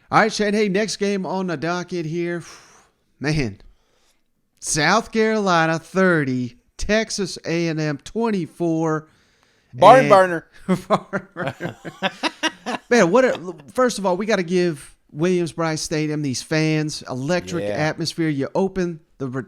All right, Shane. Hey, next game on the docket here. Man, South Carolina 30, Texas A&M 24. Barn And burner. Man, first of all, we got to give Williams-Brice Stadium, these fans, electric atmosphere. You open the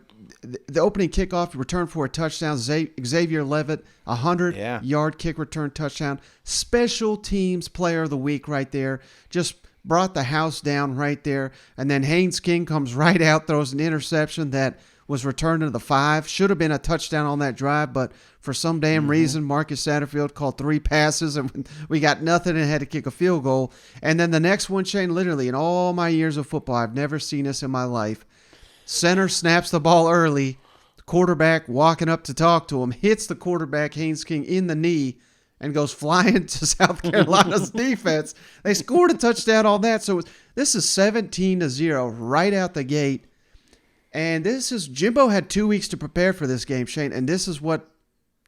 opening kickoff, return for a touchdown. Xavier Levitt, 100-yard kick return touchdown. Special teams player of the week right there. Just brought the house down right there. And then Haynes King comes right out, throws an interception that was returned to the 5. Should have been a touchdown on that drive, but for some damn reason, Marcus Satterfield called 3 passes, and we got nothing and had to kick a field goal. And then the next one, Shane, literally in all my years of football, I've never seen this in my life. Center snaps the ball early. Quarterback walking up to talk to him, hits the quarterback, Haynes King, in the knee, and goes flying to South Carolina's defense. They scored a touchdown on that. So this is 17-0 right out the gate. And Jimbo had 2 weeks to prepare for this game, Shane, and this is what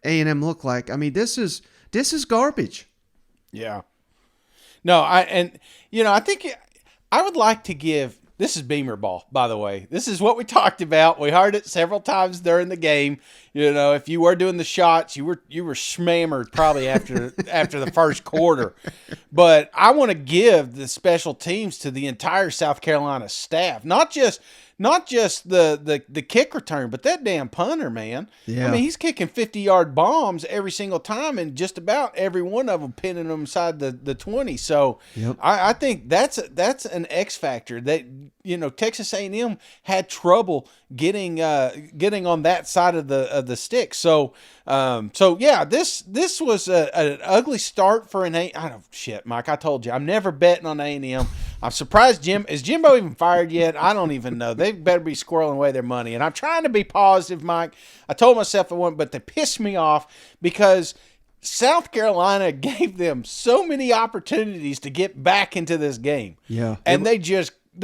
A&M looked like. I mean, this is garbage. Yeah. No, I think I would like to give. This is Beamer ball, by the way. This is what we talked about. We heard it several times during the game. You know, if you were doing the shots, you were schmammered probably after the first quarter. But I want to give the special teams to the entire South Carolina staff, not just the kick return, but that damn punter, man. Yeah. I mean, he's kicking 50-yard bombs every single time, and just about every one of them pinning them inside the 20. So Yep. I think that's an X factor that, Texas A&M had trouble getting on that side of the stick. So yeah, this was an ugly start for an Mike. I told you I'm never betting on A&M. I'm surprised is Jimbo even fired yet? I don't even know. They better be squirreling away their money. And I'm trying to be positive, Mike. I told myself I wouldn't, but they pissed me off because South Carolina gave them so many opportunities to get back into this game. Yeah. And they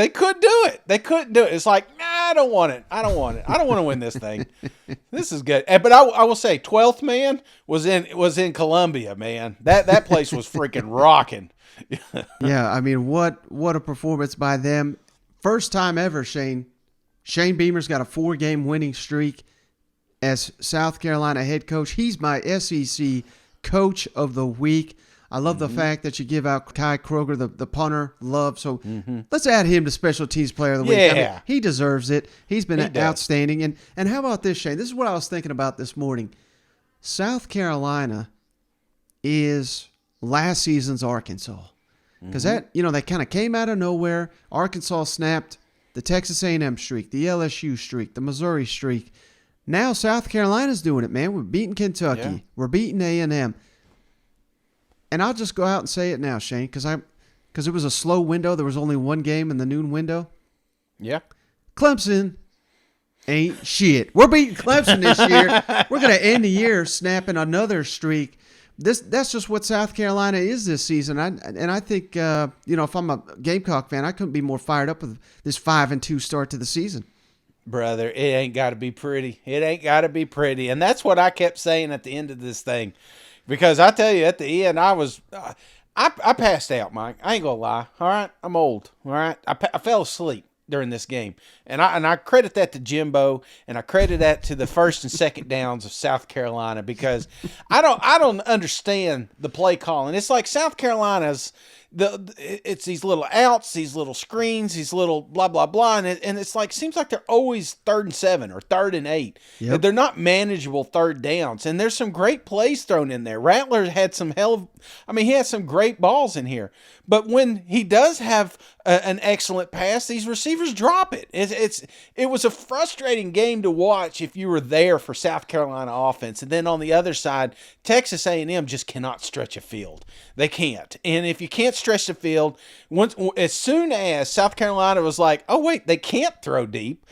couldn't do it. They couldn't do it. It's like, nah, I don't want it. I don't want to win this thing. This is good. But I will say 12th man was in Columbia, man. That place was freaking rocking. Yeah, I mean, what a performance by them. First time ever, Shane. Shane Beamer's got a 4-game winning streak as South Carolina head coach. He's my SEC coach of the week. I love the fact that you give out Kai Kroger, the punter, love. So let's add him to special teams player of the week. Yeah. I mean, he deserves it. He's been outstanding. And how about this, Shane? This is what I was thinking about this morning. South Carolina is last season's Arkansas. Because they kind of came out of nowhere. Arkansas snapped the Texas A&M streak, the LSU streak, the Missouri streak. Now South Carolina's doing it, man. We're beating Kentucky. Yeah. We're beating A&M. And I'll just go out and say it now, Shane, because it was a slow window. There was only one game in the noon window. Yeah. Clemson ain't shit. We're beating Clemson this year. We're going to end the year snapping another streak. That's just what South Carolina is this season. I think if I'm a Gamecock fan, I couldn't be more fired up with this 5-2 start to the season. Brother, it ain't got to be pretty. It ain't got to be pretty. And that's what I kept saying at the end of this thing. Because I tell you, at the end, I passed out, Mike. I ain't going to lie. All right? I'm old. All right? I fell asleep during this game. And I credit that to Jimbo, and I credit that to the first and second downs of South Carolina, because I don't understand the play calling. It's like South Carolina's it's these little outs, these little screens, these little blah blah blah, and it's like seems like they're always 3rd and 7 or 3rd and 8. Yep. They're not manageable third downs, and there's some great plays thrown in there. Rattler had he had some great balls in here, but when he does have an excellent pass, these receivers drop it. It was a frustrating game to watch if you were there for South Carolina offense, and then on the other side, Texas A&M just cannot stretch a field. They can't, and if you can't stretch the field, as soon as South Carolina was like, oh wait, they can't throw deep.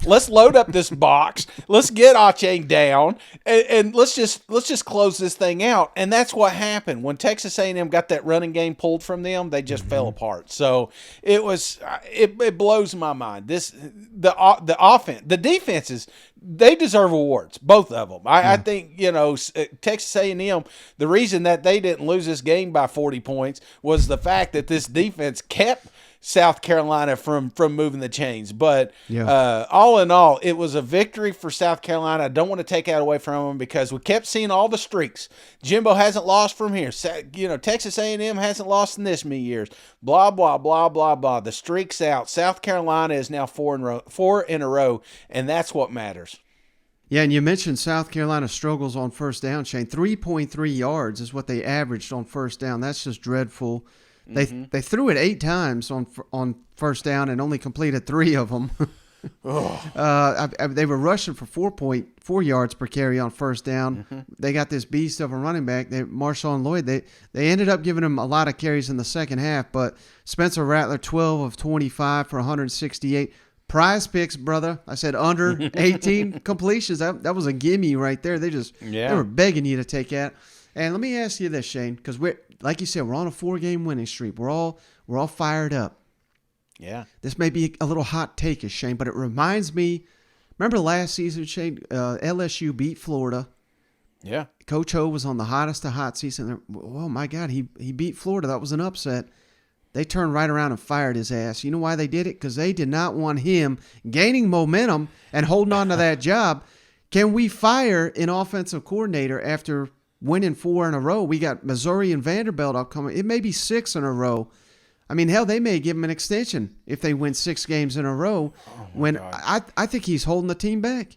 Let's load up this box. Let's get Achane down, and let's just close this thing out. And that's what happened when Texas A&M got that running game pulled from them. They just fell apart. So it blows my mind. The offense, the defenses, they deserve awards, both of them. I think Texas A&M. The reason that they didn't lose this game by 40 points was the fact that this defense kept South Carolina from moving the chains. But Yeah. all in all, it was a victory for South Carolina. I don't want to take that away from them because we kept seeing all the streaks. Jimbo hasn't lost from here. Texas A&M hasn't lost in this many years. Blah, blah, blah, blah, blah. The streak's out. South Carolina is now 4 in a row, and that's what matters. Yeah, and you mentioned South Carolina struggles on first down, Shane. 3.3 yards is what they averaged on first down. That's just dreadful. They threw it 8 times on first down and only completed 3 of them. They were rushing for 4.4 yards per carry on first down. They got this beast of a running back, Marshawn Lloyd. They ended up giving him a lot of carries in the second half, but Spencer Rattler, 12 of 25 for 168. Prize Picks, brother. I said under 18 completions. That was a gimme right there. They were begging you to take that. And let me ask you this, Shane, because like you said, we're on a 4-game winning streak. We're all fired up. Yeah. This may be a little hot take-ish, Shane, but it reminds me. Remember last season, Shane? LSU beat Florida. Yeah. Coach O was on the hottest of hot season. Oh my God, he beat Florida. That was an upset. They turned right around and fired his ass. You know why they did it? Because they did not want him gaining momentum and holding on to that job. Can we fire an offensive coordinator after winning 4 in a row? We got Missouri and Vanderbilt upcoming. It may be 6 in a row. I mean, hell, they may give him an extension if they win 6 games in a row. I think he's holding the team back.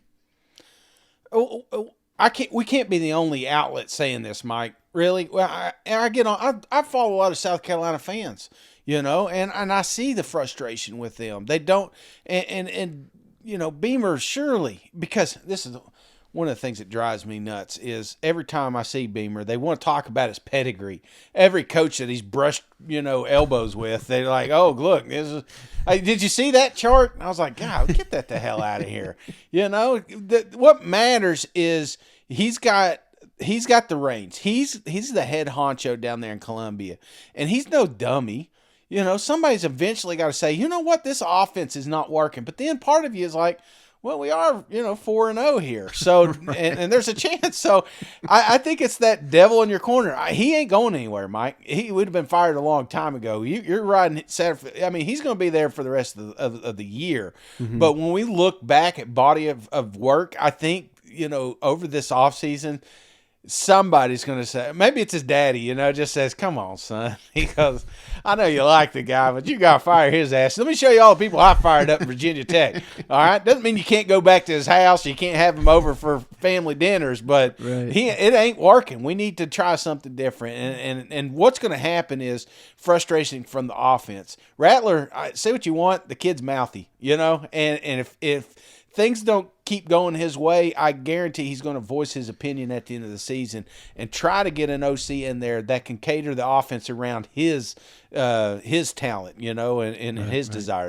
We can't be the only outlet saying this, Mike. Really? Well, I follow a lot of South Carolina fans, and I see the frustration with them. They don't, and Beamer, surely, because this is one of the things that drives me nuts is every time I see Beamer, they want to talk about his pedigree. Every coach that he's brushed, elbows with, they're like, "Oh, look, did you see that chart?" And I was like, "God, get that the hell out of here." What matters is he's got the reins. He's the head honcho down there in Columbia, and he's no dummy. Somebody's eventually got to say, you know what, this offense is not working. But then part of you is like, well, we are, 4-0 here. So, right. and there's a chance. So I think it's that devil in your corner. He ain't going anywhere, Mike. He would have been fired a long time ago. You're riding Saturday. I mean, he's going to be there for the rest of the year. Mm-hmm. But when we look back at body of work, I think, over this offseason, somebody's going to say, maybe it's his daddy, just says, come on, son. He goes, I know you like the guy, but you got to fire his ass. Let me show you all the people I fired up in Virginia Tech. All right. Doesn't mean you can't go back to his house. You can't have him over for family dinners, but right. It ain't working. We need to try something different. And what's going to happen is frustration from the offense. Rattler, say what you want. The kid's mouthy, and if things don't keep going his way, I guarantee he's going to voice his opinion at the end of the season and try to get an OC in there that can cater the offense around his talent, and his desires.